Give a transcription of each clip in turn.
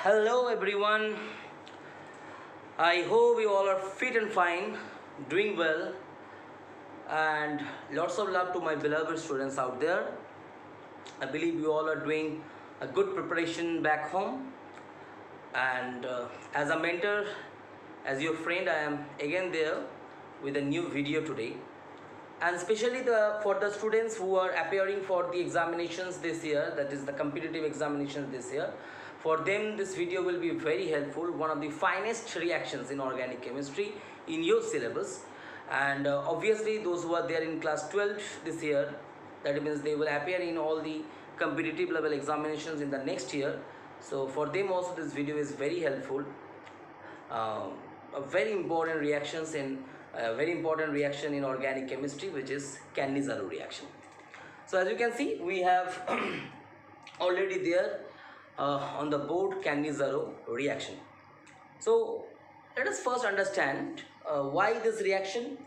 Hello everyone. I hope you all are fit and fine, doing well, and lots of love to my beloved students out there. I believe you all are doing a good preparation back home. And as a mentor, as your friend, I am again there with a new video today. And especially for the students who are appearing for the examinations this year, that is the competitive examinations this year, for them this video will be very helpful. One of the finest reactions in organic chemistry in your syllabus. And obviously those who are there in class 12 this year, that means they will appear in all the competitive level examinations in the next year. So for them also this video is very helpful. A very important reaction in organic chemistry, which is Cannizzaro reaction. So as you can see, we have already there on the board Cannizzaro reaction. So let us first understand why this reaction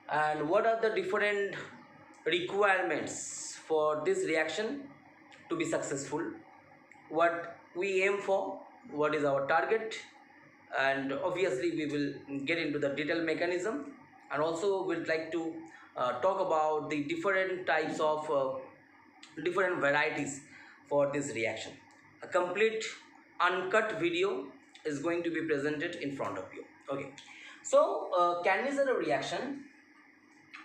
and what are the different requirements for this reaction to be successful, what we aim for, what is our target, and obviously we will get into the detailed mechanism, and also we'd like to talk about the different types of different varieties for this reaction. A complete uncut video is going to be presented in front of you. Okay, so Cannizzaro reaction,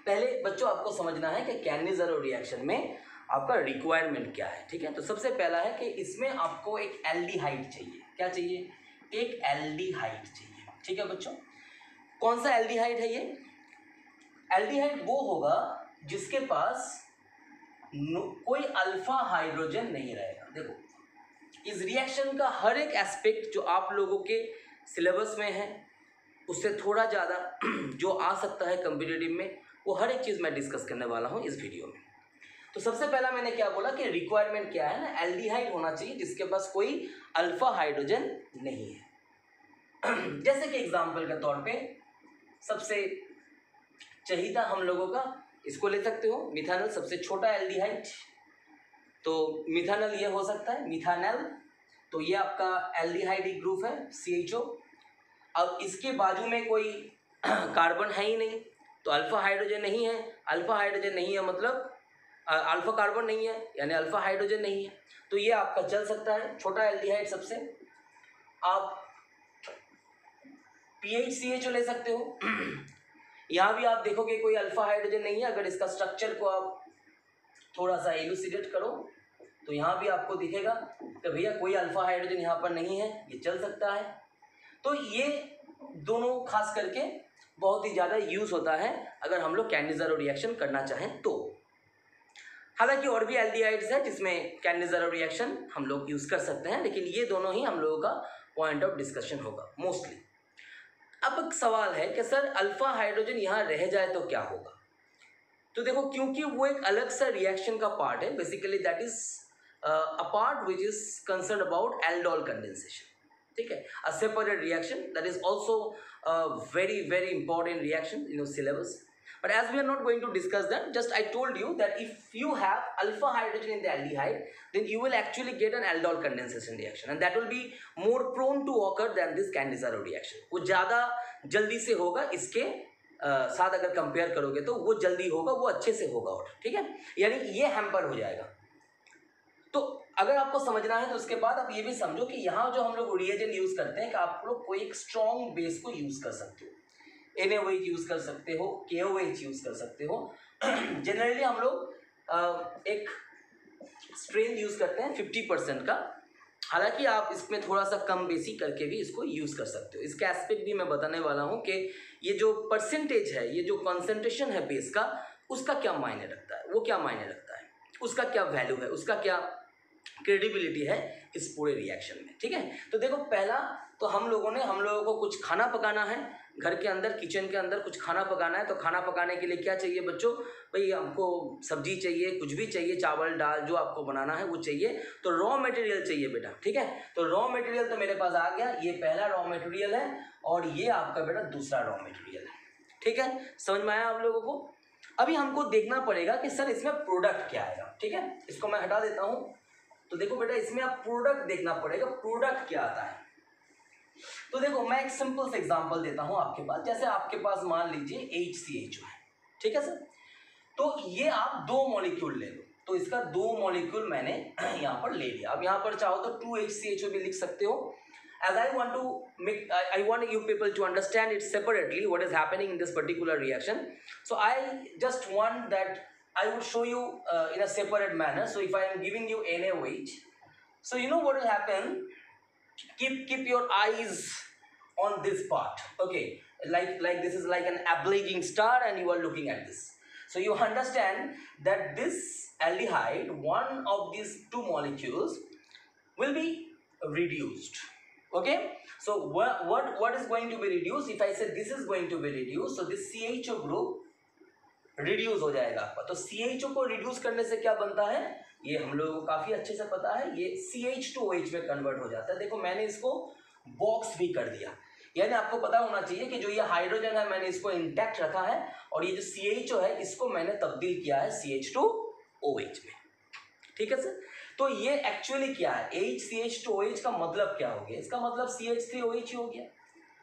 पहले बच्चों आपको समझना है कि Cannizzaro reaction में आपका requirement क्या है. ठीक है, तो सबसे पहला है कि इसमें आपको एक एल्डिहाइड चाहिए. क्या चाहिए? एक एल्डिहाइड चाहिए. ठीक है बच्चों, कौन सा एल्डिहाइड है ये? एल्डिहाइड वो होगा जिसके पास कोई अल्फा हाइड्रोजन नहीं रहेगा. देखो, इस रिएक्शन का हर एक एस्पेक्ट जो आप लोगों के सिलेबस में है उससे थोड़ा ज़्यादा जो आ सकता है कॉम्पिटिटिव में, वो हर एक चीज़ मैं डिस्कस करने वाला हूँ इस वीडियो में. तो सबसे पहला मैंने क्या बोला कि रिक्वायरमेंट क्या है ना, एल्डिहाइड होना चाहिए जिसके पास कोई अल्फा हाइड्रोजन नहीं है. जैसे कि एग्जांपल के तौर पे सबसे चहीता हम लोगों का इसको ले सकते हो, मिथानल, सबसे छोटा एल्डिहाइड. तो मिथानल ये हो सकता है, मिथानल. तो ये आपका एल्डिहाइड ग्रुप है, CHO. अब इसके बाजू में कोई कार्बन है ही नहीं, तो अल्फा हाइड्रोजन नहीं है. अल्फा हाइड्रोजन नहीं है मतलब अल्फा कार्बन नहीं है, यानी अल्फा हाइड्रोजन नहीं है. तो ये आपका चल सकता है, छोटा एल्डिहाइड. सबसे आप PHCHO ले सकते हो. यहाँ भी आप देखोगे कोई अल्फा हाइड्रोजन नहीं है. अगर इसका स्ट्रक्चर को आप थोड़ा सा एलुसिडेट करो तो यहाँ भी आपको दिखेगा कि भैया कोई अल्फा हाइड्रोजन यहाँ पर नहीं है, ये चल सकता है. तो ये दोनों खास करके बहुत ही ज़्यादा यूज़ होता है अगर हम लोग Cannizzaro रिएक्शन करना चाहें तो. हालांकि और भी एल्डिहाइड्स है जिसमें Cannizzaro रिएक्शन हम लोग यूज़ कर सकते हैं, लेकिन ये दोनों ही हम लोगों का पॉइंट ऑफ डिस्कशन होगा मोस्टली. अब एक सवाल है कि सर अल्फा हाइड्रोजन यहाँ रह जाए तो क्या होगा? तो देखो, क्योंकि वो एक अलग सा रिएक्शन का पार्ट है. Basically that is a part which is concern about aldol condensation. ठीक है, a separate reaction that is also very very important reaction in your syllabus. But as we are not going to discuss that, just I told you that if you have alpha hydrogen in the aldehyde, then you will actually get an aldol condensation reaction, and that will be more prone to occur than this Cannizzaro reaction. वो ज़्यादा जल्दी से होगा, इसके साथ अगर compare करोगे तो वो जल्दी होगा, वो अच्छे से होगा. और ठीक है, यानी ये हैम्पर हो जाएगा. तो अगर आपको समझना है तो उसके बाद आप ये भी समझो कि यहाँ जो हम लोग रिएजेंट यूज़ करते हैं कि आप लोग कोई एक स्ट्रॉन्ग बेस को यूज़ कर सकते हो. NaOH यूज़ कर सकते हो, KOH यूज़ कर सकते हो. जनरली हम लोग एक स्ट्रेन यूज़ करते हैं 50% का. हालांकि आप इसमें थोड़ा सा कम बेसी करके भी इसको यूज़ कर सकते हो. इसका एस्पेक्ट भी मैं बताने वाला हूँ कि ये जो परसेंटेज है, ये जो कॉन्सेंट्रेशन है बेस का, उसका क्या मायने रखता है, वो क्या मायने रखता है, उसका क्या वैल्यू है, उसका क्या क्रेडिबिलिटी है इस पूरे रिएक्शन में. ठीक है, तो देखो, पहला तो हम लोगों को कुछ खाना पकाना है घर के अंदर, किचन के अंदर कुछ खाना पकाना है. तो खाना पकाने के लिए क्या चाहिए बच्चों? भाई हमको सब्जी चाहिए, कुछ भी चाहिए, चावल दाल जो आपको बनाना है वो चाहिए. तो रॉ मटेरियल चाहिए बेटा. ठीक है, तो रॉ मटेरियल तो मेरे पास आ गया. ये पहला रॉ मटेरियल है और ये आपका बेटा दूसरा रॉ मटेरियल है. ठीक है, समझ में आया आप लोगों को? अभी हमको देखना पड़ेगा कि सर इसमें प्रोडक्ट क्या आएगा. ठीक है, इसको मैं हटा देता हूँ. तो देखो बेटा इसमें आप प्रोडक्ट देखना पड़ेगा, प्रोडक्ट क्या आता है। तो देखो मैं एक सिंपल से एग्जांपल देता हूं आपके पास, जैसे आपके पास मान लीजिए HCHO है, ठीक है सर। तो ये आप 2 मॉलिक्यूल ले लो, तो इसका 2 मॉलिक्यूल मैंने यहाँ पर ले लिया। अब यहाँ पर चाहो तो 2HCHO भी लिख सकते हो। As I want to make, I want you people to understand it separately what is happening in this particular reaction. So I just want that I would show you in a separate manner. So if I am giving you NaOH, so you know what will happen. Keep your eyes on this part. Okay, like this is like an ablazing star, and you are looking at this. So you understand that this aldehyde, one of these 2 molecules, will be reduced. Okay, so what is going to be reduced? If I say this is going to be reduced, so this CHO group reduce हो जाएगा आपका। तो CHO को reduce करने से क्या बनता है, ये हम लोगों को काफी अच्छे से पता है, ये CH2OH में कन्वर्ट हो जाता है। देखो मैंने इसको बॉक्स भी कर दिया, यानी आपको पता होना चाहिए कि जो ये हाइड्रोजन है मैंने इसको इंटैक्ट रखा है, और ये जो CHO है इसको मैंने तब्दील किया है CH2OH में, ठीक है सर। तो ये एक्चुअली क्या है, HCH2OH का मतलब क्या हो गया, इसका मतलब CH3OH ही हो गया।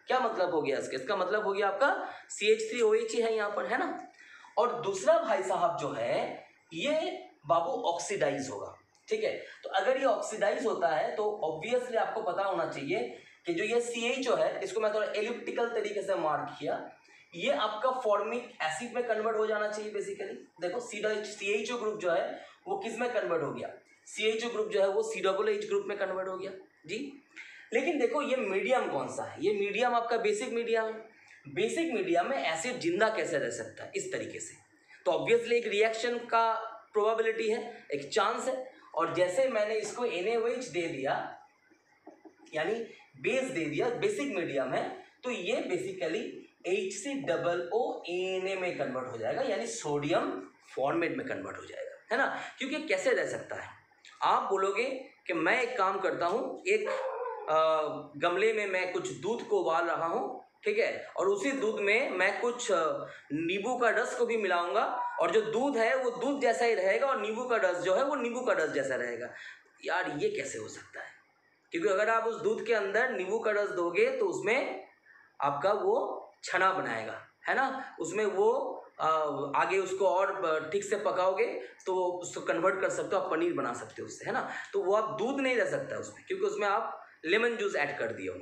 क्या मतलब हो गया इसका मतलब हो गया आपका CH3OH ही है यहाँ पर, है ना। और दूसरा भाई साहब जो है ये बाबू ऑक्सीडाइज होगा, ठीक है। तो अगर ये ऑक्सीडाइज होता है तो ऑब्वियसली आपको पता होना चाहिए कि जो ये CHO है, इसको मैं थोड़ा एलिप्टिकल तरीके से मार्क किया, ये आपका फॉर्मिक एसिड में कन्वर्ट हो जाना चाहिए बेसिकली। देखो CHO ग्रुप जो है वो किस में कन्वर्ट हो गया, CHO ग्रुप जो है वो COOH ग्रुप में कन्वर्ट हो गया जी। लेकिन देखो ये मीडियम कौन सा है, ये मीडियम आपका बेसिक मीडियम है। बेसिक मीडियम में एसिड जिंदा कैसे रह सकता है इस तरीके से, तो ऑब्वियसली एक रिएक्शन का प्रोबेबिलिटी है, एक चांस है। और जैसे मैंने इसको NaOH दे दिया, यानी बेस दे दिया, बेसिक मीडियम है, तो ये बेसिकली HCOONA में कन्वर्ट हो जाएगा, यानी सोडियम फॉर्मेट में कन्वर्ट हो जाएगा, है ना। क्योंकि कैसे रह सकता है, आप बोलोगे कि मैं एक काम करता हूँ, एक गमले में मैं कुछ दूध को उबाल रहा हूँ, ठीक है, और उसी दूध में मैं कुछ नींबू का रस को भी मिलाऊंगा, और जो दूध है वो दूध जैसा ही रहेगा, और नींबू का रस जो है वो नींबू का रस जैसा रहेगा। यार ये कैसे हो सकता है, क्योंकि अगर आप उस दूध के अंदर नींबू का रस दोगे तो उसमें आपका वो छना बनाएगा, है ना, उसमें वो आगे उसको और ठीक से पकाओगे तो उसको कन्वर्ट कर सकते हो, आप पनीर बना सकते हो उससे, है ना। तो वो आप दूध नहीं रह सकता उसमें, क्योंकि उसमें आप लेमन जूस ऐड कर दिए हो,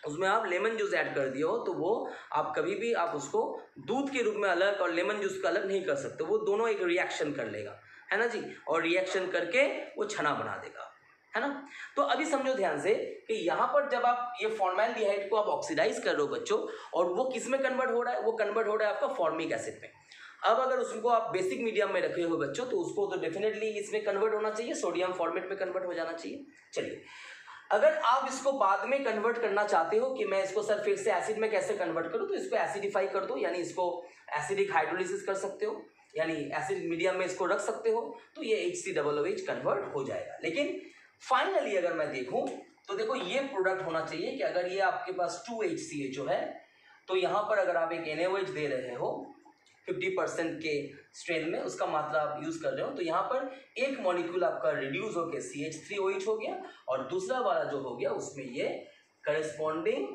उसमें आप लेमन जूस ऐड कर दिए हो, तो वो आप कभी भी आप उसको दूध के रूप में अलग और लेमन जूस का अलग नहीं कर सकते, वो दोनों एक रिएक्शन कर लेगा, है ना जी, और रिएक्शन करके वो छना बना देगा, है ना। तो अभी समझो ध्यान से कि यहाँ पर जब आप ये फॉर्मेल्डिहाइड को आप ऑक्सीडाइज कर रहे हो बच्चों, और वो किस में कन्वर्ट हो रहा है, वो कन्वर्ट हो रहा है आपका फॉर्मिक एसिड में। अब अगर उसको आप बेसिक मीडियम में रखे हो बच्चों, तो उसको तो डेफिनेटली इसमें कन्वर्ट होना चाहिए, सोडियम फॉर्मेट में कन्वर्ट हो जाना चाहिए। चलिए, अगर आप इसको बाद में कन्वर्ट करना चाहते हो कि मैं इसको सर फिर से एसिड में कैसे कन्वर्ट करूं, तो इसको एसिडिफाई कर दो, यानी इसको एसिडिक हाइड्रोलिसिस कर सकते हो, यानी एसिड मीडियम में इसको रख सकते हो, तो ये HCOOH कन्वर्ट हो जाएगा। लेकिन फाइनली अगर मैं देखूं तो देखो ये प्रोडक्ट होना चाहिए कि अगर ये आपके पास 2HCHO है, तो यहाँ पर अगर आप एक NaOH दे रहे हो 50% के स्ट्रेन में, उसका मात्रा आप यूज कर रहे हो, तो यहाँ पर एक मॉलिक्यूल आपका रिड्यूस होकर CH3OH हो गया, और दूसरा वाला जो हो गया उसमें ये करेस्पॉन्डिंग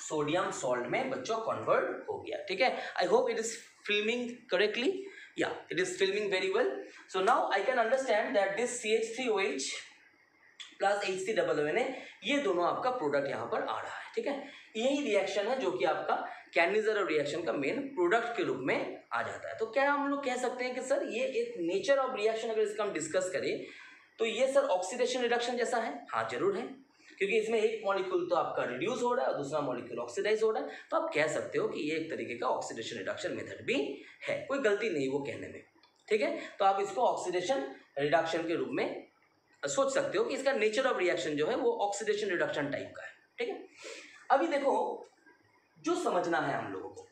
सोडियम सॉल्ट में बच्चों कन्वर्ट हो गया, ठीक है। I hope it is filming correctly, या it is filming very well. So now I can understand that this CH3OH plus HCOONA, ये दोनों आपका प्रोडक्ट यहाँ पर आ रहा है, ठीक है। यही रिएक्शन है जो कि आपका कैनिज़र रिएक्शन का मेन प्रोडक्ट के रूप में आ जाता है। तो क्या हम लोग कह सकते हैं कि सर ये एक नेचर ऑफ रिएक्शन अगर इसका हम डिस्कस करें तो ये सर ऑक्सीडेशन रिडक्शन जैसा है? हाँ जरूर है, क्योंकि इसमें एक मॉलिक्यूल तो आपका रिड्यूस हो रहा है और दूसरा मॉलिक्यूल ऑक्सीडाइज हो रहा है, तो आप कह सकते हो कि ये एक तरीके का ऑक्सीडेशन रिडक्शन मेथड भी है, कोई गलती नहीं वो कहने में, ठीक है। तो आप इसको ऑक्सीडेशन रिडक्शन के रूप में सोच सकते हो कि इसका नेचर ऑफ रिएक्शन जो है वो ऑक्सीडेशन रिडक्शन टाइप का है, ठीक है। अभी देखो जो समझना है हम लोगों को,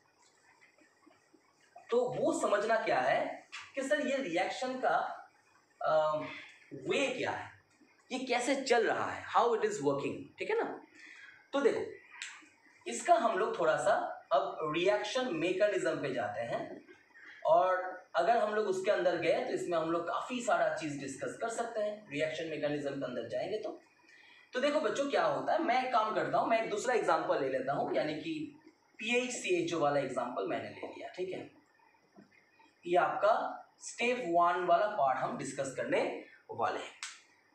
तो वो समझना क्या है कि सर ये रिएक्शन का वे क्या है, ये कैसे चल रहा है, हाउ इट इज वर्किंग, ठीक है ना। तो देखो इसका हम लोग थोड़ा सा अब रिएक्शन मैकेनिज्म पे जाते हैं, और अगर हम लोग उसके अंदर गए तो इसमें हम लोग काफ़ी सारा चीज़ डिस्कस कर सकते हैं, रिएक्शन मैकेनिज्म के अंदर जाएंगे तो देखो बच्चों क्या होता है, मैं एक काम करता हूँ, मैं एक दूसरा एग्जांपल ले लेता हूँ, यानी कि PHCHO वाला एग्जांपल मैंने ले लिया, ठीक है। ये आपका स्टेप 1 वाला पार्ट हम डिस्कस करने वाले हैं।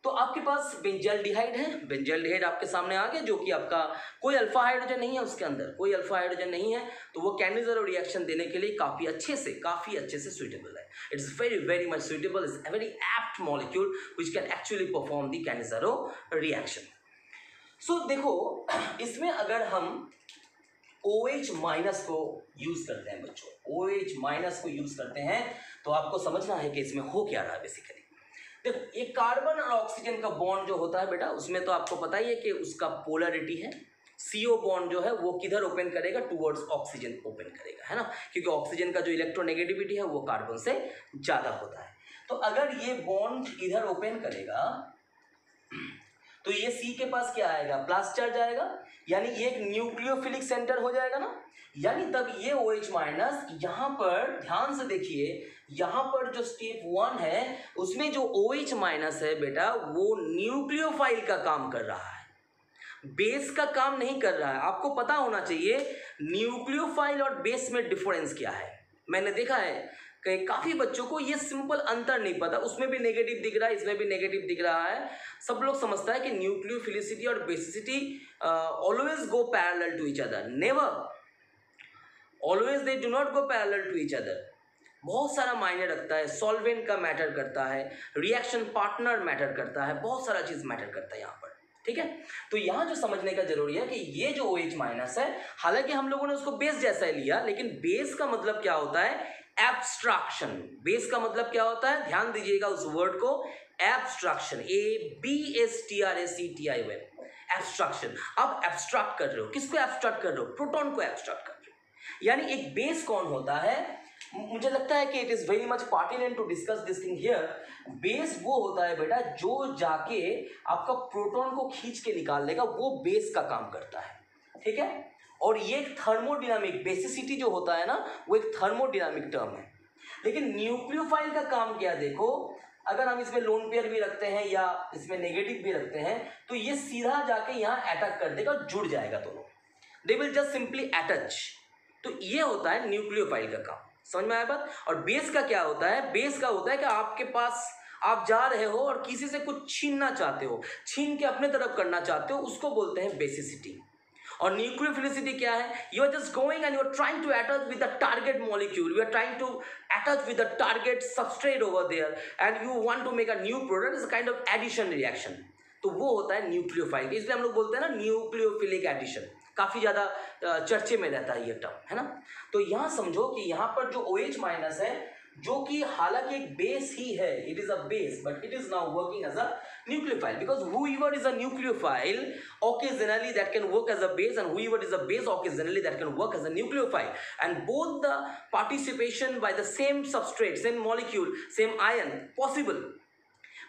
तो आपके पास बेंजल्डिहाइड है, बेंजल्डिहाइड आपके सामने आ गया, जो कि आपका कोई अल्फा हाइड्रोजन नहीं है, उसके अंदर कोई अल्फा हाइड्रोजन नहीं है, तो वो कैनिज़रो रिएक्शन देने के लिए काफ़ी अच्छे से सुइटेबल है। It's very much suitable, is a very apt molecule which can actually perform the Cannizzaro reaction. So देखो इसमें अगर हम OH माइनस को यूज करते हैं बच्चों, OH माइनस को यूज करते हैं, तो आपको समझना है कि इसमें हो क्या रहा है बेसिकली। देखो ये कार्बन और ऑक्सीजन का बॉन्ड जो होता है बेटा, उसमें तो आपको पता ही है कि उसका पोलरिटी है, CO बॉन्ड जो है वो किधर ओपन करेगा, टुवर्ड्स ऑक्सीजन ओपन करेगा, है ना, क्योंकि ऑक्सीजन का जो इलेक्ट्रोनेगेटिविटी है वो कार्बन से ज़्यादा होता है। तो अगर ये बॉन्ड इधर ओपन करेगा तो ये C के पास क्या आएगा, प्लस चार्ज आएगा, यानी ये एक न्यूक्लियोफिलिक सेंटर हो जाएगा ना, यानी तब ये OH माइनस यहाँ पर ध्यान से देखिए, यहाँ पर जो स्टेप 1 है उसमें जो OH माइनस है बेटा वो न्यूक्लियोफाइल का काम कर रहा है, बेस का काम नहीं कर रहा है। आपको पता होना चाहिए न्यूक्लियोफाइल और बेस में डिफरेंस क्या है। मैंने देखा है कि काफ़ी बच्चों को ये सिंपल अंतर नहीं पता, उसमें भी नेगेटिव दिख रहा है, इसमें भी नेगेटिव दिख रहा है। सब लोग समझता है कि न्यूक्लियोफिलिसिटी और basicity always go parallel to each other, never, always they do not go parallel to each other. बहुत सारा मायने रखता है, सॉल्वेंट का मैटर करता है, रिएक्शन पार्टनर मैटर करता है, बहुत सारा चीज़ मैटर करता है यहाँ पर, ठीक है। तो यहाँ जो समझने का जरूरी है कि ये जो OH माइनस है, हालांकि हम लोगों ने उसको बेस जैसा ही लिया, लेकिन बेस का मतलब क्या होता है, एब्स्ट्रैक्शन। बेस का मतलब क्या होता है, ध्यान दीजिएगा उस वर्ड को, एब्स्ट्रैक्शन, ABSTRACTION, एब्स्ट्रैक्शन। आप एब्स्ट्रैक्ट कर रहे हो, किसको एब्स्ट्रैक्ट कर रहे हो, प्रोटॉन को एब्स्ट्रैक्ट कर रहे हो। यानी एक बेस कौन होता है, मुझे लगता है कि it is very much pertinent to discuss this thing here. Base वो होता है बेटा जो जाके आपका प्रोटॉन को खींच के निकाल लेगा, वो बेस का काम करता है, ठीक है। और ये थर्मोडायनामिक, बेसिसिटी जो होता है ना, वो एक थर्मोडायनामिक टर्म है। लेकिन न्यूक्लियोफाइल का काम क्या है, देखो अगर हम इसमें लोन पेयर भी रखते हैं या इसमें नेगेटिव भी रखते हैं, तो ये सीधा जाके यहाँ अटैक कर देगा, जुड़ जाएगा दोनों, they will just simply attach. तो ये होता है न्यूक्लियोफाइल का काम, समझ में आया बात। और बेस का क्या होता है, बेस का होता है कि आपके पास आप जा रहे हो और किसी से कुछ छीनना चाहते हो, छीन के अपने तरफ करना चाहते हो, उसको बोलते हैं बेसिसिटी। और न्यूक्लियोफिलिसिटी क्या है, you are just going and you are trying to attach with the target molecule, you are trying to attach with the target substrate over there and you want to make a new product, is a kind of addition reaction. तो वो होता है nucleophile, इसलिए हम लोग बोलते हैं ना न्यूक्लियोफिलिक एडिशन, काफ़ी ज़्यादा चर्चे में रहता है ये टर्म, है ना। तो यहाँ समझो कि यहाँ पर जो OH माइनस है, जो कि हालांकि एक बेस ही है, it is a base, but it is now working as a nucleophile, because whoever is a nucleophile occasionally that can work as a base, and whoever is a base occasionally that can work as a nucleophile, and both the participation by the same substrate, same molecule, same ion possible.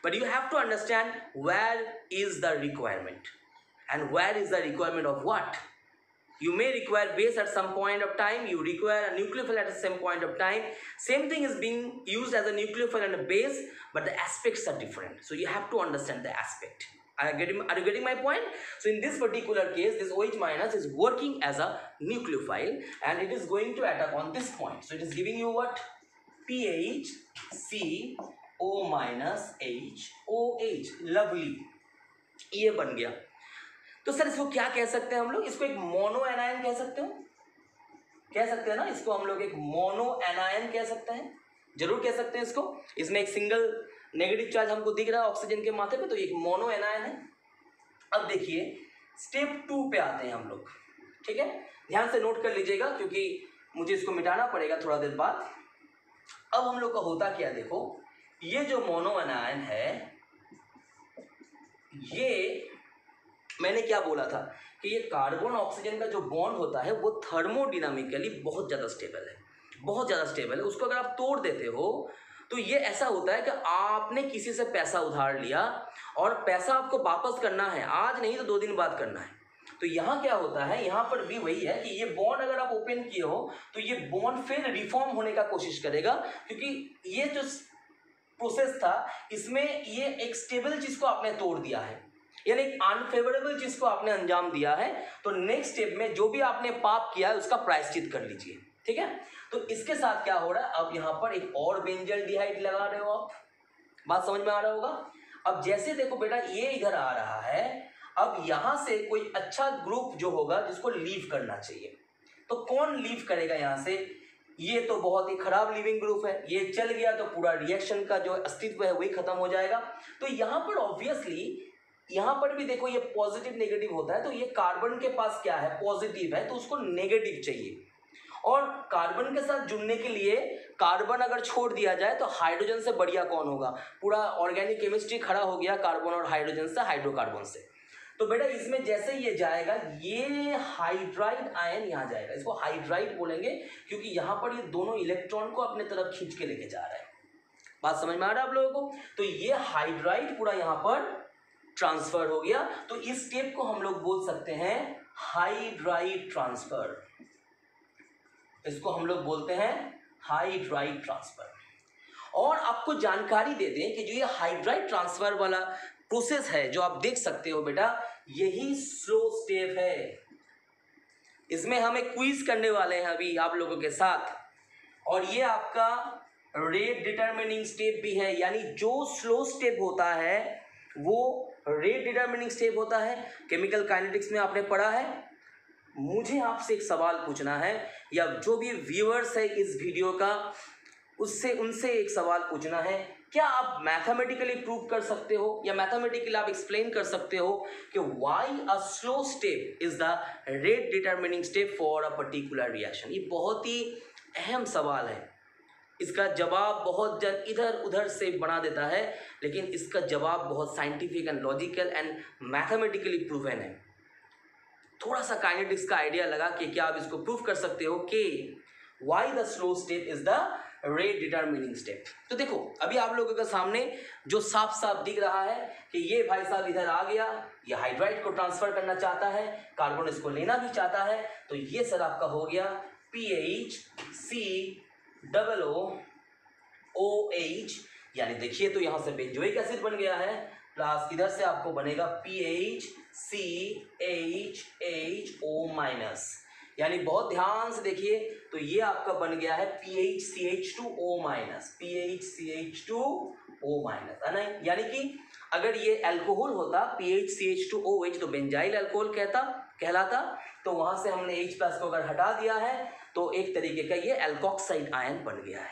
But you have to understand where is the requirement, and where is the requirement of what. You may require base at some point of time, you require a nucleophile at some point of time. Same thing is being used as a nucleophile and a base, but the aspects are different. So you have to understand the aspect. Are you getting my point? So in this particular case, this OH minus is working as a nucleophile and it is going to attack on this point. So it is giving you what? PHCO minus HOH. Lovely. ये बन गया। तो sir इसको क्या कह सकते हैं हम लोग, इसको एक मोनो एनायन कह सकते हो, कह सकते हैं ना, इसको हम लोग एक मोनो एनायन कह सकते हैं, जरूर कह सकते हैं इसको। इसमें एक सिंगल नेगेटिव चार्ज हमको दिख रहा है ऑक्सीजन के माथे पे, तो एक मोनो एनायन है। अब देखिए स्टेप 2 पे आते हैं हम लोग, ठीक है, ध्यान से नोट कर लीजिएगा क्योंकि मुझे इसको मिटाना पड़ेगा थोड़ा देर बाद। अब हम लोग का होता क्या, देखो ये जो मोनो एनायन है, ये मैंने क्या बोला था कि ये कार्बन ऑक्सीजन का जो बॉन्ड होता है वो थर्मोडायनामिकली बहुत ज़्यादा स्टेबल है, बहुत ज़्यादा स्टेबल है। उसको अगर आप तोड़ देते हो तो ये ऐसा होता है कि आपने किसी से पैसा उधार लिया और पैसा आपको वापस करना है, आज नहीं तो 2 दिन बाद करना है, तो यहाँ क्या होता है, यहाँ पर भी वही है कि ये बॉन्ड अगर आप ओपन किए हो तो ये बॉन्ड फिर रिफॉर्म होने का कोशिश करेगा, क्योंकि ये जो प्रोसेस था इसमें ये एक स्टेबल चीज को आपने तोड़ दिया है, यानी एक अनफेवरेबल चीज को आपने अंजाम दिया है। तो नेक्स्ट स्टेप में जो भी आपने पाप किया है उसका प्रायश्चित कर लीजिए, ठीक है। तो इसके साथ क्या हो रहा है, अब यहाँ पर एक और बेंजल्डिहाइड लगा रहे हो आप, बात समझ में आ रहा होगा। अब जैसे देखो बेटा ये इधर आ रहा है, अब यहां से कोई अच्छा ग्रुप जो होगा जिसको लीव करना चाहिए, तो कौन लीव करेगा यहाँ से, ये तो बहुत ही खराब लिविंग ग्रुप है, ये चल गया तो पूरा रिएक्शन का जो अस्तित्व है वही खत्म हो जाएगा। तो यहाँ पर ऑब्वियसली यहाँ पर भी देखो ये पॉजिटिव नेगेटिव होता है, तो ये कार्बन के पास क्या है, पॉजिटिव है, तो उसको नेगेटिव चाहिए। और कार्बन के साथ जुड़ने के लिए कार्बन अगर छोड़ दिया जाए तो हाइड्रोजन से बढ़िया कौन होगा, पूरा ऑर्गेनिक केमिस्ट्री खड़ा हो गया कार्बन और हाइड्रोजन से, हाइड्रोकार्बन से। तो बेटा इसमें जैसे ये जाएगा ये हाइड्राइड आयन यहाँ जाएगा, इसको हाइड्राइड बोलेंगे क्योंकि यहाँ पर ये दोनों इलेक्ट्रॉन को अपने तरफ खींच के लेके जा रहा है। बात समझ में आ रहा है आप लोगों को। तो ये हाइड्राइड पूरा यहाँ पर ट्रांसफर हो गया, तो इस स्टेप को हम लोग बोल सकते हैं हाइड्राइड ट्रांसफर, इसको हम लोग बोलते हैं हाइड्राइड ट्रांसफर। और आपको जानकारी दे दें कि जो ये हाइड्राइड ट्रांसफर वाला प्रोसेस है जो आप देख सकते हो बेटा, यही स्लो स्टेप है। इसमें हम एक क्विज करने वाले हैं अभी आप लोगों के साथ, और ये आपका रेट डिटरमिनिंग स्टेप भी है, यानी जो स्लो स्टेप होता है वो रेट डिटरमिनिंग स्टेप होता है। केमिकल काइनेटिक्स में आपने पढ़ा है। मुझे आपसे एक सवाल पूछना है, या जो भी व्यूअर्स है इस वीडियो का उनसे एक सवाल पूछना है, क्या आप मैथमेटिकली प्रूव कर सकते हो या मैथमेटिकली आप एक्सप्लेन कर सकते हो कि why a slow step is the rate determining step for a particular reaction. ये बहुत ही अहम सवाल है, इसका जवाब बहुत जन इधर उधर से बना देता है, लेकिन इसका जवाब बहुत scientific and logical and mathematically proven है। थोड़ा सा काइनेटिक्स का आइडिया लगा कि क्या आप इसको प्रूव कर सकते हो कि why the slow step is the rate determining step. तो देखो अभी आप लोगों के सामने जो साफ साफ दिख रहा है कि ये भाई साहब इधर आ गया, ये हाइड्राइड को ट्रांसफर करना चाहता है, कार्बन इसको लेना भी चाहता है, तो ये सर आपका हो गया PHCOOH, यानी देखिए तो यहाँ से बेंजोइक एसिड बन गया है, प्लस इधर से आपको बनेगा PHCHHO-, यानी बहुत ध्यान से देखिए तो ये आपका बन गया है PHCH2O-, PHCH2O-, है ना। यानी कि अगर ये अल्कोहल होता PHCH2OH तो बेंजाइल अल्कोहल कहलाता, तो वहां से हमने H+ को अगर हटा दिया है तो एक तरीके का ये एल्कोक्साइड आयन बन गया है।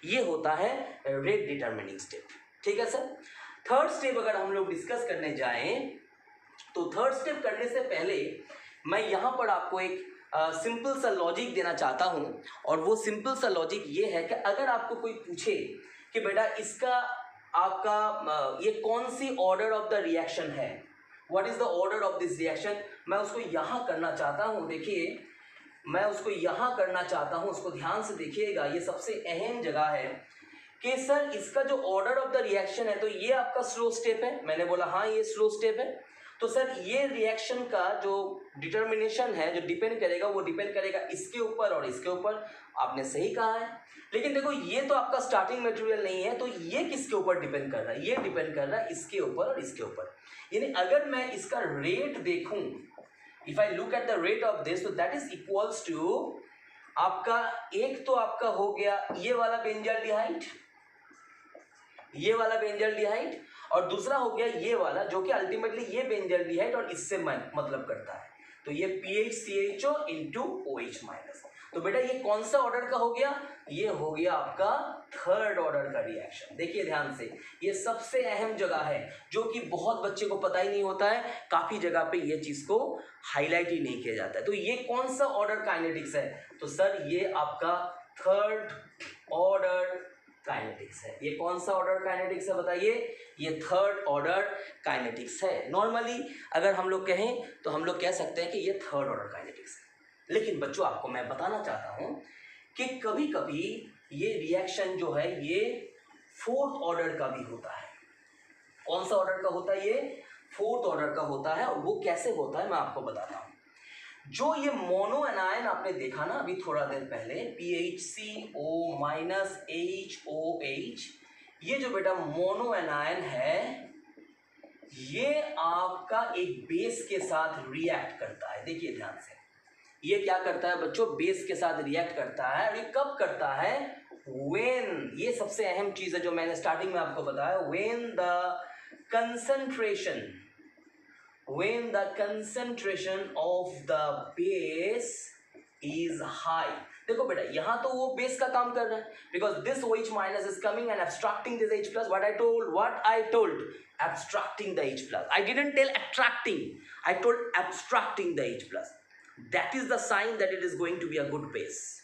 ये होता है रेट डिटरमिनिंग स्टेप, ठीक है सर। थर्ड स्टेप अगर हम लोग डिस्कस करने जाएं तो थर्ड स्टेप करने से पहले मैं यहाँ पर आपको एक सिंपल सा लॉजिक देना चाहता हूँ, और वो सिंपल सा लॉजिक ये है कि अगर आपको कोई पूछे कि बेटा इसका आपका ये कौन सी ऑर्डर ऑफ द रिएक्शन है, what is the order of this reaction, मैं उसको यहाँ करना चाहता हूँ। देखिए मैं उसको यहाँ करना चाहता हूँ, उसको ध्यान से देखिएगा, ये सबसे अहम जगह है कि सर इसका जो ऑर्डर ऑफ द रिएक्शन है तो ये आपका स्लो स्टेप है। मैंने बोला हाँ ये स्लो स्टेप है, तो सर ये रिएक्शन का जो डिटर्मिनेशन है जो डिपेंड करेगा वो डिपेंड करेगा इसके ऊपर और इसके ऊपर। आपने सही कहा है, लेकिन देखो ये तो आपका स्टार्टिंग मटेरियल नहीं है, तो ये किसके ऊपर डिपेंड कर रहा है, ये डिपेंड कर रहा है इसके ऊपर और इसके ऊपर। यानी अगर मैं इसका रेट देखूं, if I look at the rate of this, तो दैट इज इक्वल्स टू आपका एक तो आपका हो गया ये वाला बेंजाल्डिहाइड, ये वाला बेंजाल्डिहाइड, और दूसरा हो गया ये वाला जो कि अल्टीमेटली ये बेंजाल्डिहाइड और इससे मतलब करता है, तो ये PHCHO into OH-। तो बेटा ये कौन सा ऑर्डर का हो गया, ये हो गया आपका थर्ड ऑर्डर का रिएक्शन। देखिए ध्यान से, ये सबसे अहम जगह है जो कि बहुत बच्चे को पता ही नहीं होता है, काफी जगह पे ये चीज को हाईलाइट ही नहीं किया जाता है। तो ये कौन सा ऑर्डर काइनेटिक्स है, तो सर ये आपका थर्ड ऑर्डर काइनेटिक्स है। ये कौन सा ऑर्डर काइनेटिक्स है बताइए, ये थर्ड ऑर्डर काइनेटिक्स है। नॉर्मली अगर हम लोग कहें तो हम लोग कह सकते हैं कि ये थर्ड ऑर्डर काइनेटिक्स है, लेकिन बच्चों आपको मैं बताना चाहता हूं कि कभी कभी ये रिएक्शन जो है ये फोर्थ ऑर्डर का भी होता है। कौन सा ऑर्डर का होता है, ये फोर्थ ऑर्डर का होता है। और वो कैसे होता है मैं आपको बताता हूँ। जो ये मोनो एनायन आपने देखा ना अभी थोड़ा देर पहले, PHCO माइनस HOH, ये जो बेटा मोनो एनायन है ये आपका एक बेस के साथ रिएक्ट करता है। देखिए ध्यान से, ये क्या करता है बच्चों, बेस के साथ रिएक्ट करता है। और ये कब करता है, व्हेन, ये सबसे अहम चीज है जो मैंने स्टार्टिंग में आपको बताया, when the concentration of the base is high। देखो बेटा यहाँ तो वो बेस का काम कर रहा है, because this OH minus is coming and abstracting this H plus। what I told abstracting the H plus, I didn't tell attracting, I told abstracting the H plus। that is the sign that it is going to be a good base।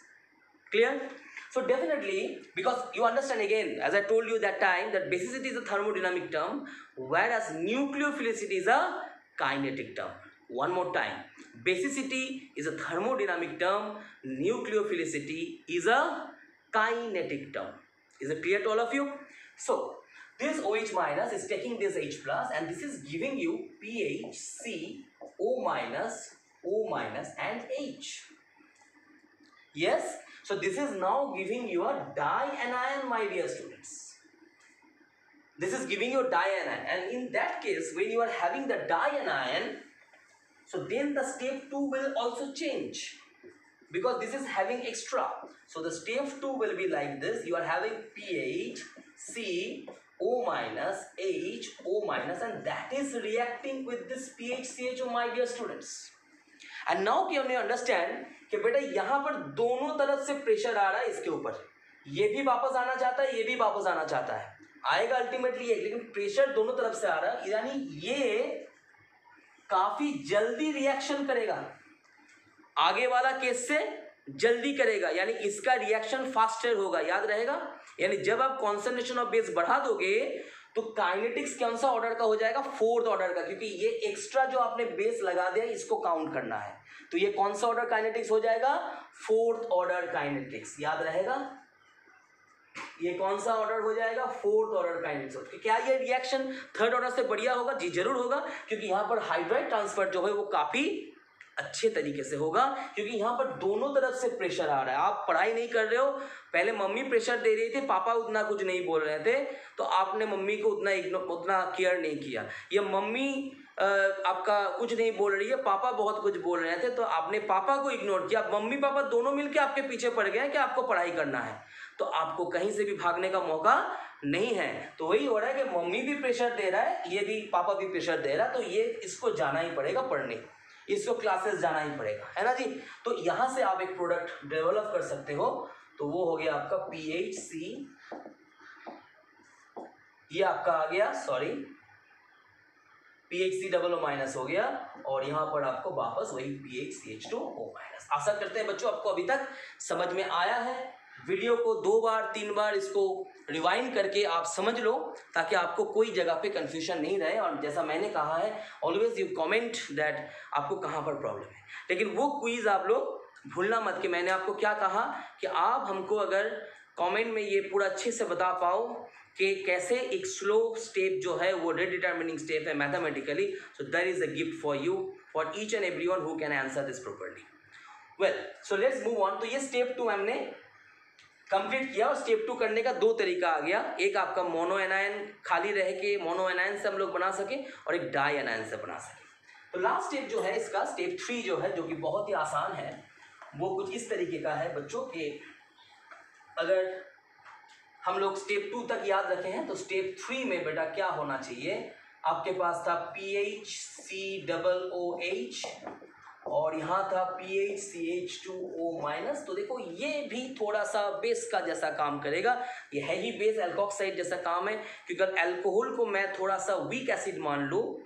clear? So definitely, because you understand again, as I told you that time, that basicity is a thermodynamic term, whereas nucleophilicity is a kinetic term। One more time, basicity is a thermodynamic term, nucleophilicity is a kinetic term। Is it clear to all of you? So this OH minus is taking this H plus and this is giving you PHCO minus, O minus and H। Yes, so this is now giving you a dianion, my dear students। This is giving you a dianion, and in that case when you are having the dianion, so then the step 2 will also change, because this is having extra। so the step 2 will be like this, you are having PHCO minus HO minus and that is reacting with this PHCHO, my dear students। and now can you understand कि बेटा यहाँ पर दोनों तरफ से pressure आ रहा है इसके ऊपर, ये भी वापस आना चाहता है, ये भी वापस आना चाहता है, आएगा अल्टीमेटली एक, लेकिन प्रेशर दोनों तरफ से आ रहा है, यानी ये काफी जल्दी रिएक्शन करेगा, आगे वाला केस से जल्दी करेगा, यानी इसका रिएक्शन फास्टर होगा, याद रहेगा। यानी जब आप कॉन्सेंट्रेशन ऑफ बेस बढ़ा दोगे तो काइनेटिक्स कौन सा ऑर्डर का हो जाएगा, फोर्थ ऑर्डर का, क्योंकि ये एक्स्ट्रा जो आपने बेस लगा दिया इसको काउंट करना है, तो ये कौन सा ऑर्डर काइनेटिक्स हो जाएगा, फोर्थ ऑर्डर काइनेटिक्स। याद रहेगा, ये कौन सा ऑर्डर हो जाएगा, फोर्थ ऑर्डर काइनेटिक्स। क्या ये रिएक्शन थर्ड ऑर्डर से बढ़िया होगा, जी जरूर होगा, क्योंकि यहाँ पर हाइड्राइड ट्रांसफर जो है वो काफी अच्छे तरीके से होगा, क्योंकि यहाँ पर दोनों तरफ से प्रेशर आ रहा है। आप पढ़ाई नहीं कर रहे हो, पहले मम्मी प्रेशर दे रही थी, पापा उतना कुछ नहीं बोल रहे थे, तो आपने मम्मी को उतना केयर नहीं किया, या मम्मी आपका कुछ नहीं बोल रही है, पापा बहुत कुछ बोल रहे थे, तो आपने पापा को इग्नोर किया। मम्मी पापा दोनों मिलकर आपके पीछे पड़ गए कि आपको पढ़ाई करना है, तो आपको कहीं से भी भागने का मौका नहीं है। तो वही हो रहा है कि मम्मी भी प्रेशर दे रहा है, ये भी पापा भी प्रेशर दे रहा है, तो ये इसको जाना ही पड़ेगा पढ़ने, इसको क्लासेस जाना ही पड़ेगा, है ना जी। तो यहाँ से आप एक प्रोडक्ट डेवलप कर सकते हो, तो वो हो गया आपका PHC, ये आपका आ गया, sorry PHC double O minus हो गया, और यहाँ पर आपको वापस वही PHCH2O माइनस। आशा करते हैं बच्चों आपको अभी तक समझ में आया है। वीडियो को 2 बार 3 बार इसको रिवाइंड करके आप समझ लो, ताकि आपको कोई जगह पे कंफ्यूजन नहीं रहे। और जैसा मैंने कहा है, ऑलवेज यू कमेंट दैट आपको कहाँ पर प्रॉब्लम है, लेकिन वो क्विज आप लोग भूलना मत कि मैंने आपको क्या कहा, कि आप हमको अगर कमेंट में ये पूरा अच्छे से बता पाओ कि कैसे एक स्लो स्टेप जो है वो डिटरमिनिंग स्टेप है mathematically, so that is a gift for you, for each and everyone who can answer this properly. Well, so let's move on. तो ये स्टेप 2 हमने कंप्लीट किया, और स्टेप 2 करने का 2 तरीका आ गया, एक आपका मोनो एनायन खाली रह के मोनो एनायन से हम लोग बना सके, और एक डाई एनायन से बना सके। तो लास्ट स्टेप जो है इसका, स्टेप 3 जो है, जो कि बहुत ही आसान है, वो कुछ इस तरीके का है बच्चों के, अगर हम लोग स्टेप 2 तक याद रखे हैं, तो स्टेप 3 में बेटा क्या होना चाहिए, आपके पास था PHCOOH और यहाँ था PHCH2O माइनस। तो देखो ये भी थोड़ा सा बेस का जैसा काम करेगा, ये है ही बेस, एल्कोक्साइड जैसा काम है, क्योंकि अगर अल्कोहल को मैं थोड़ा सा वीक एसिड मान लूँ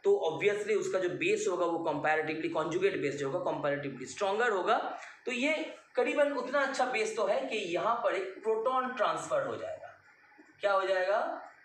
तो ऑब्वियसली उसका जो बेस होगा वो कंपैरेटिवली कॉन्जुगेट बेस जो होगा कंपैरेटिवली स्ट्रॉन्गर होगा। तो ये करीबन उतना अच्छा बेस तो है कि यहाँ पर एक प्रोटॉन ट्रांसफर हो जाएगा। क्या हो जाएगा?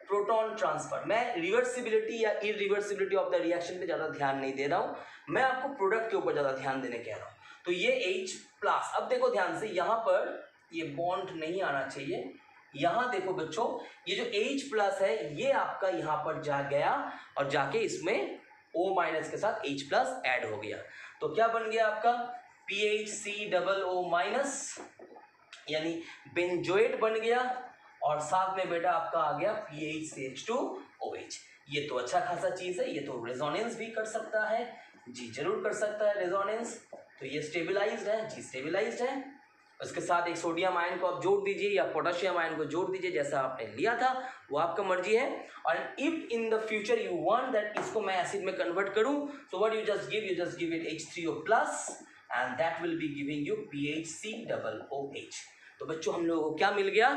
Proton transfer. मैं रिवर्सिबिलिटी या इरिवर्सिबिलिटी ऑफ द रिएक्शन पे ज़्यादा ध्यान नहीं दे रहा हूँ, मैं आपको प्रोडक्ट के ऊपर ज़्यादा ध्यान देने कह रहा हूँ। तो ये H प्लस, अब देखो ध्यान से, यहाँ पर ये बॉन्ड नहीं आना चाहिए, यहाँ देखो बच्चों, ये जो H प्लस है ये आपका यहाँ पर जा गया और जाके इसमें O माइनस के साथ H प्लस ऐड हो गया। तो क्या बन गया आपका PHCOO माइनस, यानी बेंजोएट बन गया। और साथ में बेटा आपका आ गया PHCH2OH। ये तो अच्छा खासा चीज़ है, ये तो रेजोनेंस भी कर सकता है जी, जरूर कर सकता है रेजोनेंस। तो ये स्टेबलाइज्ड है जी, स्टेबलाइज्ड है। उसके साथ एक सोडियम आयन को आप जोड़ दीजिए या पोटेशियम आयन को जोड़ दीजिए, जैसा आपने लिया था वो आपका मर्जी है। और if in the future you want that इसको मैं एसिड में कन्वर्ट करूं, so what you just give it H3O plus and that will be giving you PHCOOH। तो बच्चों हम लोगों को क्या मिल गया,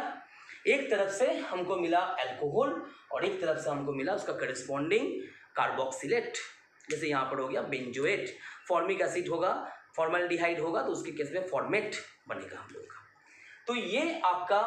एक तरफ से हमको मिला अल्कोहल और एक तरफ से हमको मिला उसका करस्पॉन्डिंग कार्बोक्सिलेट। जैसे यहाँ पर हो गया बेंजोएट, फॉर्मिक एसिड होगा, फॉर्मल्डिहाइड होगा तो उसके केस में फॉर्मेट बनेगा हम लोग का। तो ये आपका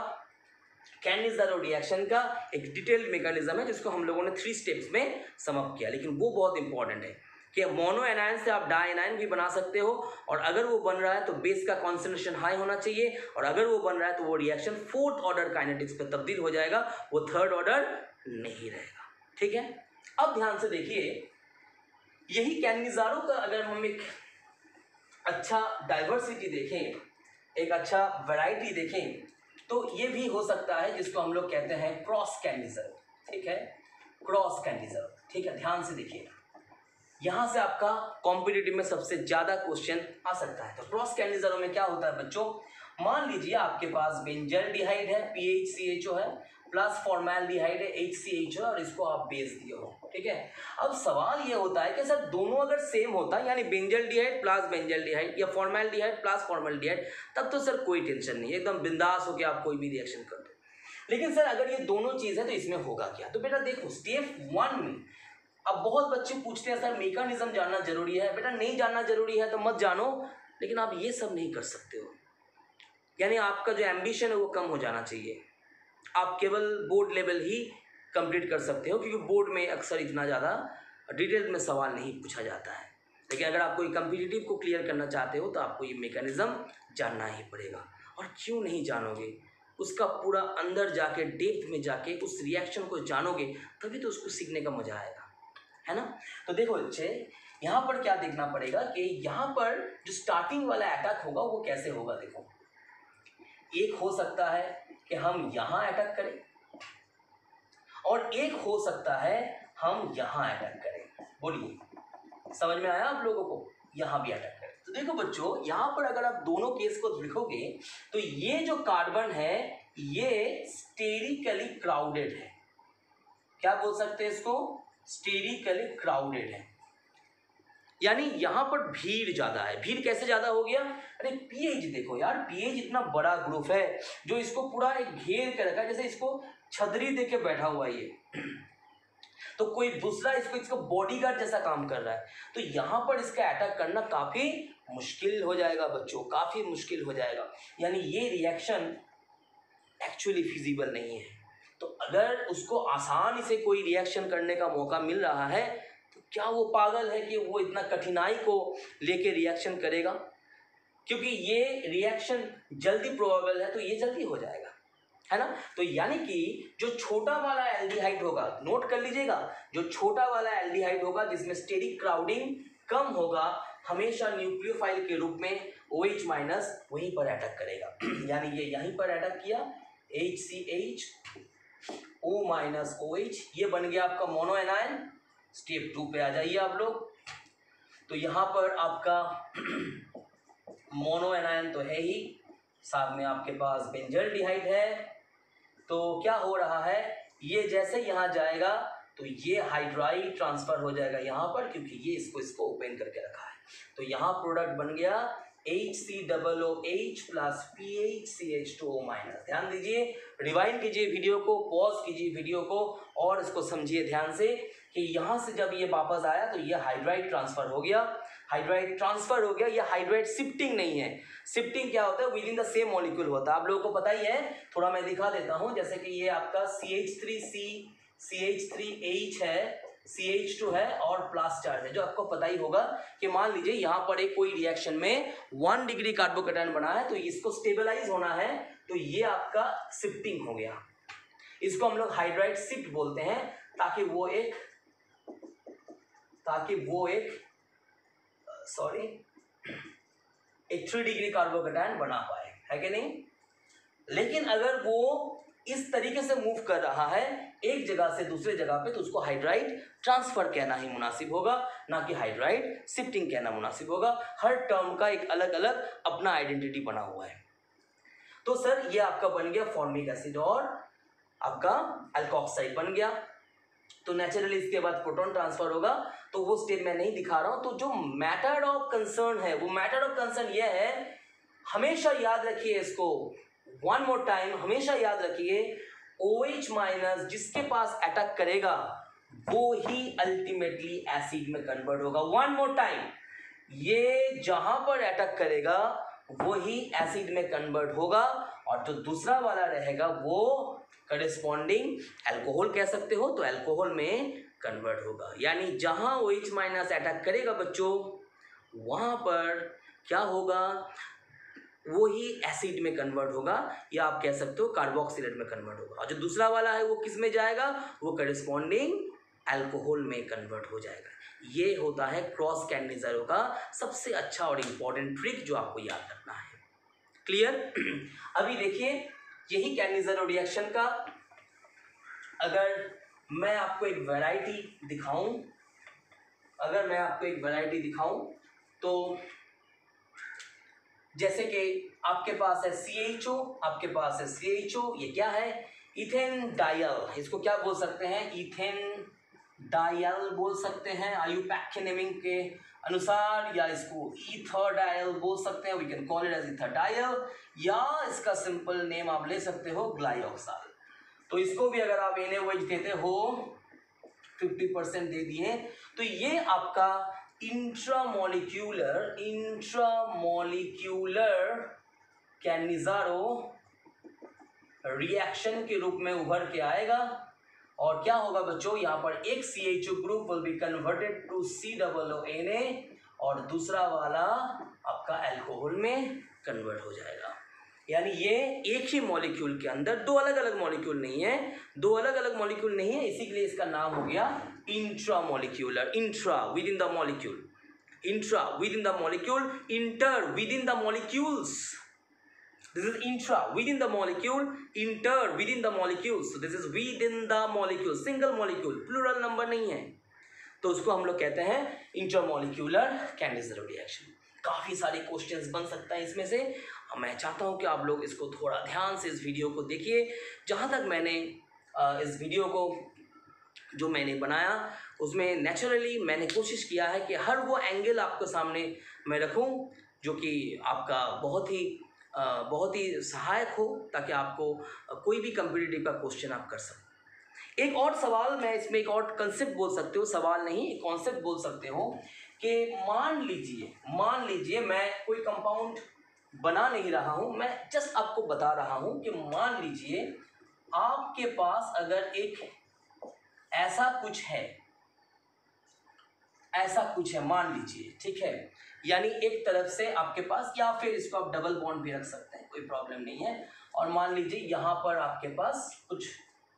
कैनिज़ारो रिएक्शन का एक डिटेल्ड मैकेनिज्म है जिसको हम लोगों ने 3 स्टेप्स में समअप किया। लेकिन वो बहुत इंपॉर्टेंट है कि मोनो एनायन से आप डाई एनायन भी बना सकते हो, और अगर वो बन रहा है तो बेस का कॉन्सेंट्रेशन हाई होना चाहिए, और अगर वो बन रहा है तो वो रिएक्शन 4th ऑर्डर काइनेटिक्स पे तब्दील हो जाएगा, वो 3rd ऑर्डर नहीं रहेगा। ठीक है, अब ध्यान से देखिए, यही कैनिज़ारो का अगर हम एक अच्छा डाइवर्सिटी देखें, एक अच्छा वैरायटी देखें, तो ये भी हो सकता है जिसको हम लोग कहते हैं क्रॉस कैनिज़ारो। ठीक है, क्रॉस कैनिज़ारो। ठीक है, ध्यान से देखिए, यहाँ से आपका कॉम्पिटिटिव में सबसे ज़्यादा क्वेश्चन आ सकता है। तो क्रॉस कैनिज़ारो में क्या होता है बच्चों, मान लीजिए आपके पास बेंजल्डिहाइड है PHCHO है, प्लस फॉर्मल्डिहाइड है HCHO और इसको आप बेस दिए हो। ठीक है, अब सवाल ये होता है कि सर दोनों अगर सेम होता है, यानी बेंजल्डिहाइड प्लस बेंजल्डिहाइड या फॉर्मल्डिहाइड प्लस फॉर्मल्डिहाइड, तब तो सर कोई टेंशन नहीं है, एकदम बिंदास हो के आप कोई भी रिएक्शन कर दो। लेकिन सर अगर ये दोनों चीज़ है तो इसमें होगा क्या। तो बेटा देखो, स्टेप 1 में अब बहुत बच्चे पूछते हैं सर मैकेनिज्म जानना जरूरी है। बेटा नहीं जानना जरूरी है तो मत जानो, लेकिन आप ये सब नहीं कर सकते हो, यानी आपका जो एम्बिशन है वो कम हो जाना चाहिए। आप केवल बोर्ड लेवल ही कंप्लीट कर सकते हो, क्योंकि बोर्ड में अक्सर इतना ज़्यादा डिटेल में सवाल नहीं पूछा जाता है। लेकिन अगर आप कोई कम्पिटिटिव को क्लियर करना चाहते हो तो आपको ये मैकेनिज्म जानना ही पड़ेगा। और क्यों नहीं जानोगे, उसका पूरा अंदर जाके डेप्थ में जाके उस रिएक्शन को जानोगे, तभी तो उसको सीखने का मजा आएगा, है ना। तो देखो बच्चे, यहाँ पर क्या देखना पड़ेगा कि यहाँ पर जो स्टार्टिंग वाला अटैक होगा वो कैसे होगा। देखो, एक हो सकता है कि हम यहाँ अटैक करें और एक हो सकता है हम यहाँ अटैक करें। बोलिए, समझ में आया आप लोगों को, यहाँ भी अटैक करें। तो देखो बच्चों, यहाँ पर अगर आप दोनों केस को लिखोगे तो ये जो कार्बन है ये स्टेरिकली क्राउडेड है। क्या बोल सकते हैं इसको, स्टेरिकली क्राउडेड है, यानी यहाँ पर भीड़ ज़्यादा है। भीड़ कैसे ज़्यादा हो गया, अरे पीएच देखो यार, पीएच इतना बड़ा ग्रुप है जो इसको पूरा एक घेर के रखा है, जैसे इसको छतरी दे के बैठा हुआ है ये तो कोई दूसरा इसको बॉडीगार्ड जैसा काम कर रहा है। तो यहाँ पर इसका अटैक करना काफ़ी मुश्किल हो जाएगा बच्चों, काफ़ी मुश्किल हो जाएगा, यानी ये रिएक्शन एक्चुअली फिजिबल नहीं है। तो अगर उसको आसानी से कोई रिएक्शन करने का मौका मिल रहा है तो क्या वो पागल है कि वो इतना कठिनाई को लेके रिएक्शन करेगा, क्योंकि ये रिएक्शन जल्दी प्रोबेबल है तो ये जल्दी हो जाएगा, है ना। तो यानी कि जो छोटा वाला एल्डिहाइड होगा, नोट कर लीजिएगा, जो छोटा वाला एल्डिहाइड होगा जिसमें स्टेरिक क्राउडिंग कम होगा, हमेशा न्यूक्लियोफाइल के रूप में OH माइनस वहीं पर अटैक करेगा। यानी ये यहीं पर अटैक किया, HCH O माइनस OH, ये बन गया आपका मोनो एनायन। स्टेप 2 पे आ जाइए आप लोग। तो यहाँ पर आपका मोनो एनायन तो है ही, साथ में आपके पास बेंजल्डिहाइड है। तो क्या हो रहा है, ये जैसे यहाँ जाएगा तो ये हाइड्राइड ट्रांसफर हो जाएगा यहाँ पर, क्योंकि ये इसको ओपन करके रखा है। तो यहाँ प्रोडक्ट बन गया HCOOH प्लस PHCH2O माइनस। ध्यान दीजिए, रिवाइंड कीजिए वीडियो को, पॉज कीजिए वीडियो को और इसको समझिए ध्यान से कि यहाँ से जब ये वापस आया तो ये हाइड्राइड ट्रांसफर हो गया, हाइड्राइड ट्रांसफर हो गया। ये हाइड्राइड शिफ्टिंग नहीं है। शिफ्टिंग क्या होता है, with in the same molecule होता है, आप लोगों को पता ही है। थोड़ा मैं दिखा देता हूँ, जैसे कि ये आपका CH3C CH3H है, CH2 है और प्लस चार्ज है, जो आपको पता ही होगा कि मान लीजिए यहाँ पर एक कोई रिएक्शन में 1 डिग्री कार्बोकेटायन बना है तो इसको स्टेबलाइज होना है तो ये आपका शिफ्टिंग हो गया। इसको हम लोग हाइड्राइड शिफ्ट बोलते हैं, ताकि वो एक एक 3 डिग्री कार्बोकैटायन बना पाए, है कि नहीं। लेकिन अगर वो इस तरीके से मूव कर रहा है एक जगह से दूसरे जगह पे, तो उसको हाइड्राइड ट्रांसफर कहना ही मुनासिब होगा, ना कि हाइड्राइड शिफ्टिंग कहना मुनासिब होगा। हर टर्म का एक अलग अलग अपना आइडेंटिटी बना हुआ है। तो सर ये आपका बन गया फॉर्मिक एसिड और आपका अल्कोक्साइड बन गया। तो नेचुरली इसके बाद प्रोटॉन ट्रांसफर होगा, तो वो स्टेप मैं नहीं दिखा रहा हूं। तो जो मैटर ऑफ कंसर्न है, वो मैटर ऑफ कंसर्न ये है, हमेशा याद रखिए इसको, वन मोर टाइम हमेशा याद रखिए, OH माइनस जिसके पास अटैक करेगा वो ही अल्टीमेटली एसिड में कन्वर्ट होगा। वन मोर टाइम, ये जहां पर अटैक करेगा वो ही एसिड में कन्वर्ट होगा, और जो दूसरा वाला रहेगा वो करेस्पॉन्डिंग अल्कोहल कह सकते हो, तो अल्कोहल में कन्वर्ट होगा। यानी जहां OH माइनस अटैक करेगा बच्चों, वहां पर क्या होगा, वो ही एसिड में कन्वर्ट होगा, या आप कह सकते हो कार्बोक्सिलेट में कन्वर्ट होगा। और जो दूसरा वाला है वो किस में जाएगा, वो करेस्पॉन्डिंग अल्कोहल में कन्वर्ट हो जाएगा। ये होता है क्रॉस कैडनिज़रो का सबसे अच्छा और इम्पॉर्टेंट ट्रिक जो आपको याद रखना है। क्लियर। अभी देखिए यही कैडनिज़रो रिएक्शन का अगर मैं आपको एक वैरायटी दिखाऊं, तो जैसे कि आपके पास है CHO, आपके पास है CHO, ये क्या है, इथेन डायल, इसको क्या बोल सकते हैं, इथेन डायल बोल सकते हैं आईयूपैक नेमिंग के अनुसार, या इसको ईथर डायल बोल सकते हैं, we can call it as ether dial, या इसका सिंपल नेम आप ले सकते हो ग्लाइऑक्साल। तो इसको भी अगर आप NaOH देते हो 50% दे दिए, तो ये आपका इंट्रामोलिक्यूलर कैडनिज़रो रिएक्शन के रूप में उभर के आएगा। और क्या होगा बच्चों, यहाँ पर एक CHO group will be converted to COONA, और दूसरा वाला आपका अल्कोहल में कन्वर्ट हो जाएगा। यानी ये एक ही मॉलिक्यूल के अंदर दो अलग अलग मॉलिक्यूल नहीं है, इसी के लिए इसका नाम हो गया intramolecular. Intra with in the molecule, intra with in the molecule, inter with in the molecules. This is intra within the molecule, inter within the molecule. So this is within the molecule, single molecule, plural number नहीं है, तो उसको हम लोग कहते हैं intermolecular कैडनिज़रो reaction. काफ़ी सारे क्वेश्चंस बन सकता है इसमें से। मैं चाहता हूँ कि आप लोग इसको थोड़ा ध्यान से इस वीडियो को देखिए। जहाँ तक मैंने इस वीडियो को जो मैंने बनाया उसमें नेचुरली मैंने कोशिश किया है कि हर वो एंगल आपको सामने मैं रखूँ जो कि आपका बहुत ही सहायक हो, ताकि आपको कोई भी कम्पिटिटिव का क्वेश्चन आप कर सको। एक और सवाल मैं इसमें, एक और कंसेप्ट बोल सकते हो, सवाल नहीं एक कॉन्सेप्ट बोल सकते हो कि मान लीजिए मैं कोई कंपाउंड बना नहीं रहा हूँ, मैं जस्ट आपको बता रहा हूँ कि मान लीजिए आपके पास अगर एक ऐसा कुछ है मान लीजिए, ठीक है, यानी एक तरफ से आपके पास, या फिर इसको आप डबल बॉन्ड भी रख सकते हैं, कोई प्रॉब्लम नहीं है। और मान लीजिए यहाँ पर आपके पास कुछ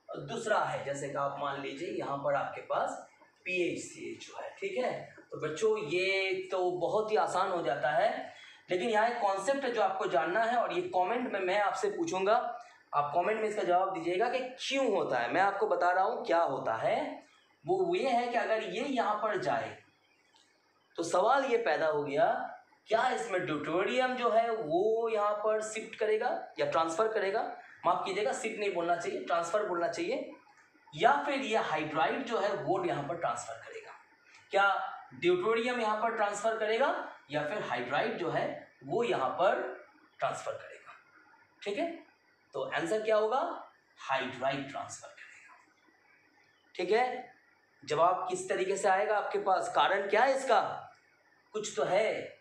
दूसरा है, जैसे कि आप मान लीजिए यहाँ पर आपके पास PHCHO है, ठीक है। तो बच्चों ये तो बहुत ही आसान हो जाता है, लेकिन यहाँ एक कॉन्सेप्ट है जो आपको जानना है, और ये कमेंट में मैं आपसे पूछूंगा, आप कमेंट में इसका जवाब दीजिएगा कि क्यों होता है। मैं आपको बता रहा हूँ क्या होता है। वो ये है कि अगर ये यहाँ पर जाए तो सवाल ये पैदा हो गया, क्या इसमें ड्यूटेरियम जो है वो यहाँ पर शिफ्ट करेगा या ट्रांसफ़र करेगा, माफ़ कीजिएगा शिफ्ट नहीं बोलना चाहिए, ट्रांसफ़र बोलना चाहिए, या फिर ये हाइड्राइड जो है वो यहाँ पर ट्रांसफ़र करेगा। क्या ड्यूटेरियम यहाँ पर ट्रांसफ़र करेगा या फिर हाइड्राइड जो है वो यहाँ पर ट्रांसफ़र करेगा, ठीक है। तो आंसर क्या होगा, हाइड्राइड ट्रांसफ़र करेगा, ठीक है। जवाब किस तरीके से आएगा आपके पास, कारण क्या है इसका, कुछ तो है,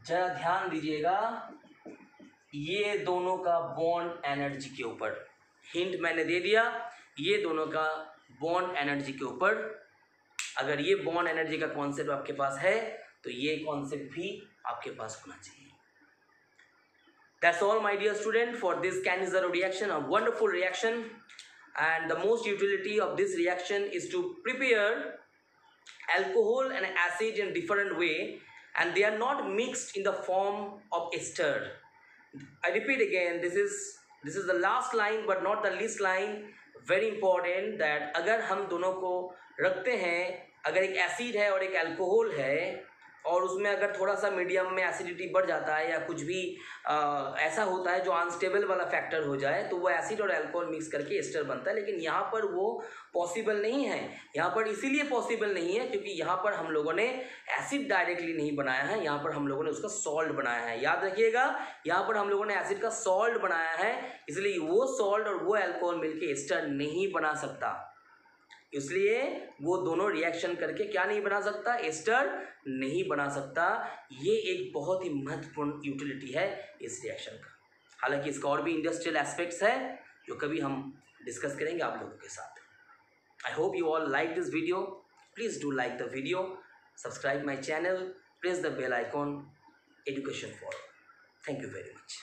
जरा ध्यान दीजिएगा। ये दोनों का बॉन्ड एनर्जी के ऊपर, हिंट मैंने दे दिया, ये दोनों का बॉन्ड एनर्जी के ऊपर। अगर ये बॉन्ड एनर्जी का कॉन्सेप्ट आपके पास है तो ये कॉन्सेप्ट भी आपके पास होना चाहिए। That's all, my dear student, for this Cannizzaro reaction, a wonderful reaction. And the most utility of this reaction is to prepare alcohol and acid in different way, and they are not mixed in the form of ester. I repeat again, this is the last line but not the least line. Very important that अगर हम दोनों को रखते हैं, अगर एक acid है और एक अल्कोहल है, और उसमें अगर थोड़ा सा मीडियम में एसिडिटी बढ़ जाता है या कुछ भी ऐसा होता है जो अनस्टेबल वाला फैक्टर हो जाए, तो वो एसिड और अल्कोहल मिक्स करके एस्टर बनता है। लेकिन यहाँ पर वो पॉसिबल नहीं है। यहाँ पर इसीलिए पॉसिबल नहीं है क्योंकि यहाँ पर हम लोगों ने एसिड डायरेक्टली नहीं बनाया है, यहाँ पर हम लोगों ने उसका सॉल्ट बनाया है। याद रखिएगा, यहाँ पर हम लोगों ने एसिड का सॉल्ट बनाया है, इसलिए वो सॉल्ट और वो अल्कोहल मिलके एस्टर नहीं बना सकता। इसलिए वो दोनों रिएक्शन करके क्या नहीं बना सकता, एस्टर नहीं बना सकता। ये एक बहुत ही महत्वपूर्ण यूटिलिटी है इस रिएक्शन का। हालांकि इसका और भी इंडस्ट्रियल एस्पेक्ट्स है जो कभी हम डिस्कस करेंगे आप लोगों के साथ। I hope you all like this video. Please do like the video, subscribe my channel, press the bell icon, education for. Thank you very much.